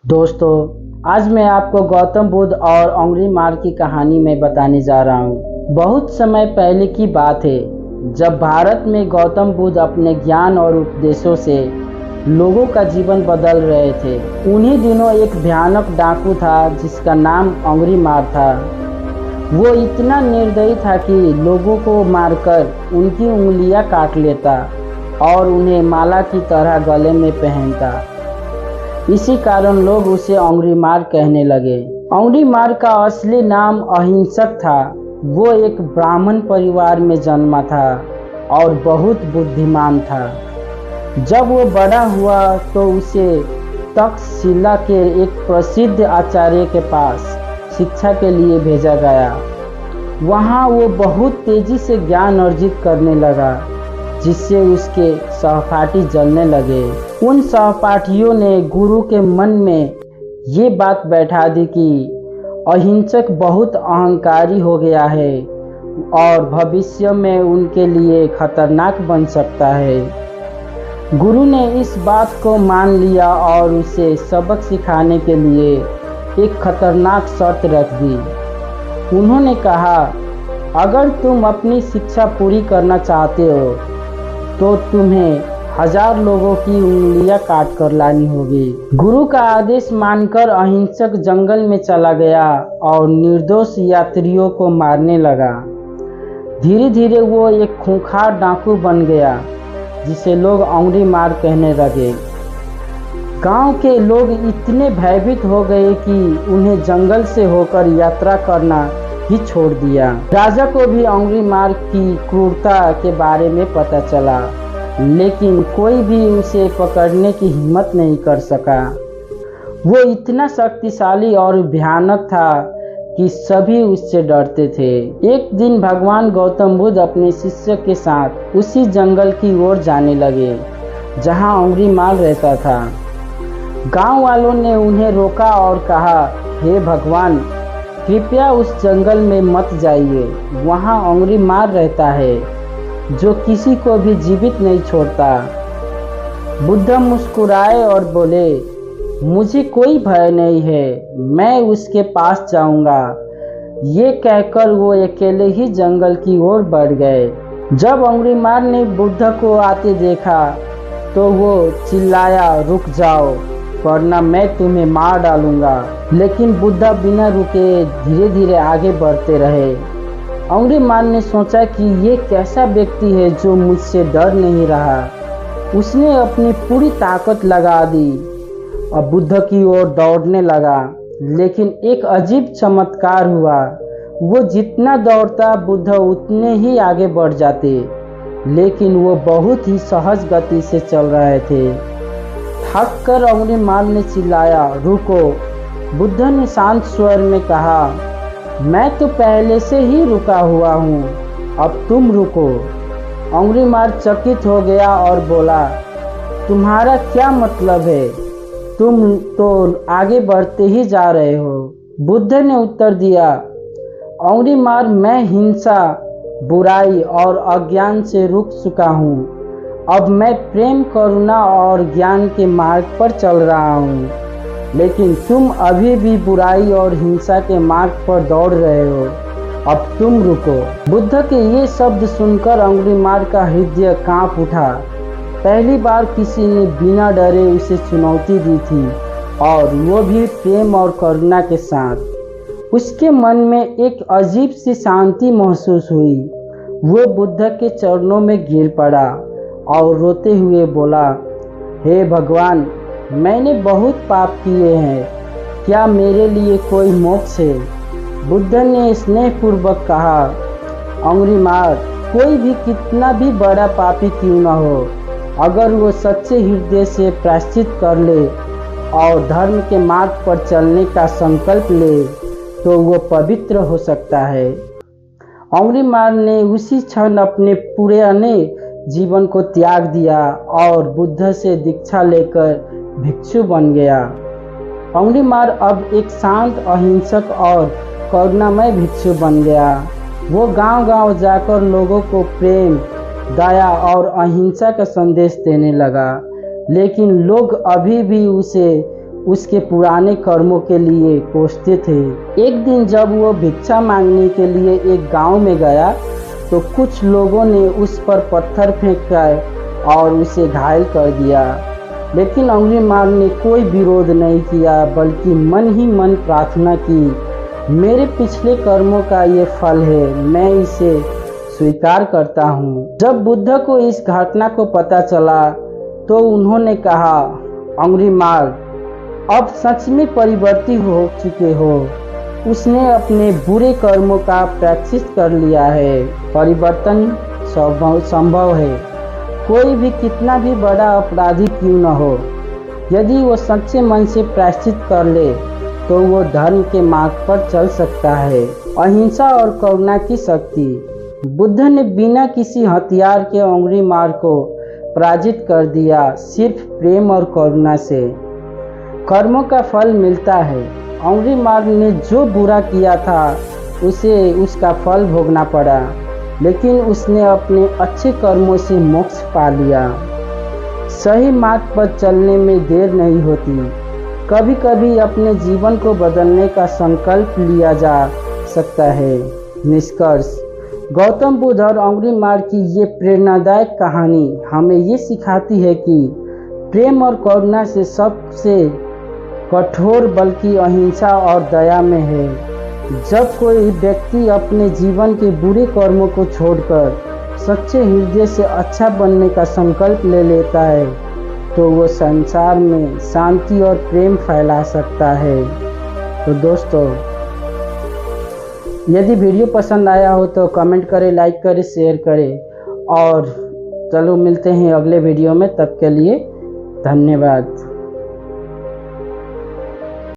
दोस्तों, आज मैं आपको गौतम बुद्ध और अंगुरी मार की कहानी में बताने जा रहा हूँ। बहुत समय पहले की बात है, जब भारत में गौतम बुद्ध अपने ज्ञान और उपदेशों से लोगों का जीवन बदल रहे थे। उन्हीं दिनों एक भयानक डाकू था जिसका नाम अंगुरी मार था। वो इतना निर्दयी था कि लोगों को मारकर उनकी उंगलियां काट लेता और उन्हें माला की तरह गले में पहनता। इसी कारण लोग उसे अंगुरी मार कहने लगे। अंगुरी मार का असली नाम अहिंसक था। वो एक ब्राह्मण परिवार में जन्मा था और बहुत बुद्धिमान था। जब वो बड़ा हुआ तो उसे तक्षशिला के एक प्रसिद्ध आचार्य के पास शिक्षा के लिए भेजा गया। वहाँ वो बहुत तेजी से ज्ञान अर्जित करने लगा, जिससे उसके सहपाठी जलने लगे। उन सहपाठियों ने गुरु के मन में ये बात बैठा दी कि अहिंसक बहुत अहंकारी हो गया है और भविष्य में उनके लिए खतरनाक बन सकता है। गुरु ने इस बात को मान लिया और उसे सबक सिखाने के लिए एक खतरनाक शर्त रख दी। उन्होंने कहा, अगर तुम अपनी शिक्षा पूरी करना चाहते हो तो तुम्हें 1000 लोगों की उंगलियां काट कर लानी होगी। गुरु का आदेश मानकर अहिंसक जंगल में चला गया और निर्दोष यात्रियों को मारने लगा। धीरे धीरे वो एक खूंखार डाकू बन गया, जिसे लोग अंगुरी मार कहने लगे। गांव के लोग इतने भयभीत हो गए कि उन्हें जंगल से होकर यात्रा करना ही छोड़ दिया। राजा को भी अंगुरी मार की क्रूरता के बारे में पता चला, लेकिन कोई भी उसे पकड़ने की हिम्मत नहीं कर सका। वो इतना शक्तिशाली और भयानक था कि सभी उससे डरते थे। एक दिन भगवान गौतम बुद्ध अपने शिष्य के साथ उसी जंगल की ओर जाने लगे जहां अंगुरी मार रहता था। गांव वालों ने उन्हें रोका और कहा, हे भगवान, कृपया उस जंगल में मत जाइए। वहाँ अंगुरी मार रहता है, जो किसी को भी जीवित नहीं छोड़ता। बुद्ध मुस्कुराए और बोले, मुझे कोई भय नहीं है, मैं उसके पास जाऊंगा। ये कहकर वो अकेले ही जंगल की ओर बढ़ गए। जब अंगुरी मार ने बुद्ध को आते देखा तो वो चिल्लाया, रुक जाओ, वरना मैं तुम्हें मार डालूंगा। लेकिन बुद्ध बिना रुके धीरे धीरे आगे बढ़ते रहे। अंगुरी मार ने सोचा कि ये कैसा व्यक्ति है जो मुझसे डर नहीं रहा। उसने अपनी पूरी ताकत लगा दी और बुद्ध की ओर दौड़ने लगा। लेकिन एक अजीब चमत्कार हुआ। वो जितना दौड़ता बुद्ध उतने ही आगे बढ़ जाते, लेकिन वो बहुत ही सहज गति से चल रहे थे। थक कर अंगुरी मार ने चिल्लाया, रुको। बुद्ध ने शांत स्वर में कहा, मैं तो पहले से ही रुका हुआ हूँ, अब तुम रुको। अंगुरी मार चकित हो गया और बोला, तुम्हारा क्या मतलब है? तुम तो आगे बढ़ते ही जा रहे हो। बुद्ध ने उत्तर दिया, अंगुरी मार, मैं हिंसा, बुराई और अज्ञान से रुक चुका हूँ। अब मैं प्रेम, करुणा और ज्ञान के मार्ग पर चल रहा हूँ, लेकिन तुम अभी भी बुराई और हिंसा के मार्ग पर दौड़ रहे हो। अब तुम रुको। बुद्ध के ये शब्द सुनकर अंगुरी मार का हृदय कांप उठा। पहली बार किसी ने बिना डरे उसे चुनौती दी थी, और वो भी प्रेम और करुणा के साथ। उसके मन में एक अजीब सी शांति महसूस हुई। वो बुद्ध के चरणों में गिर पड़ा और रोते हुए बोला, हे भगवान, मैंने बहुत पाप किए हैं, क्या मेरे लिए कोई मोक्ष है? बुद्ध ने स्नेहपूर्वक कहा, अंगुरी मार, कोई भी कितना भी बड़ा पापी क्यों न हो, अगर वो सच्चे हृदय से प्रायश्चित कर ले और धर्म के मार्ग पर चलने का संकल्प ले तो वो पवित्र हो सकता है। अंगुरी मार ने उसी क्षण अपने पुराने जीवन को त्याग दिया और बुद्ध से दीक्षा लेकर भिक्षु बन गया। अंगुरी मार अब एक शांत, अहिंसक और करुणामय भिक्षु बन गया। वो गांव-गांव जाकर लोगों को प्रेम, दया और अहिंसा का संदेश देने लगा, लेकिन लोग अभी भी उसे उसके पुराने कर्मों के लिए कोसते थे। एक दिन जब वो भिक्षा मांगने के लिए एक गांव में गया तो कुछ लोगों ने उस पर पत्थर फेंका और उसे घायल कर दिया, लेकिन अंगुलीमाल ने कोई विरोध नहीं किया बल्कि मन ही मन प्रार्थना की, मेरे पिछले कर्मों का ये फल है, मैं इसे स्वीकार करता हूँ। जब बुद्ध को इस घटना को पता चला तो उन्होंने कहा, अंगुलीमाल अब सच में परिवर्तित हो चुके हो, उसने अपने बुरे कर्मों का प्रायश्चित कर लिया है। परिवर्तन संभव है, कोई भी कितना भी बड़ा अपराधी क्यों न हो, यदि वो सच्चे मन से प्रायश्चित कर ले तो वो धर्म के मार्ग पर चल सकता है। अहिंसा और करुणा की शक्ति। बुद्ध ने बिना किसी हथियार के अंगुलीमाल को पराजित कर दिया, सिर्फ प्रेम और करुणा से कर्मों का फल मिलता है। अंगुलीमाल ने जो बुरा किया था उसे उसका फल भोगना पड़ा, लेकिन उसने अपने अच्छे कर्मों से मोक्ष पा लिया। सही मार्ग पर चलने में देर नहीं होती, कभी कभी अपने जीवन को बदलने का संकल्प लिया जा सकता है। निष्कर्ष, गौतम बुद्ध और अंगुलीमाल की ये प्रेरणादायक कहानी हमें ये सिखाती है कि प्रेम और करुणा से सबसे कठोर बल्कि अहिंसा और दया में है। जब कोई व्यक्ति अपने जीवन के बुरे कर्मों को छोड़कर सच्चे हृदय से अच्छा बनने का संकल्प ले लेता है तो वो संसार में शांति और प्रेम फैला सकता है। तो दोस्तों, यदि वीडियो पसंद आया हो तो कमेंट करें, लाइक करें, शेयर करें और चलो मिलते हैं अगले वीडियो में। तब के लिए धन्यवाद।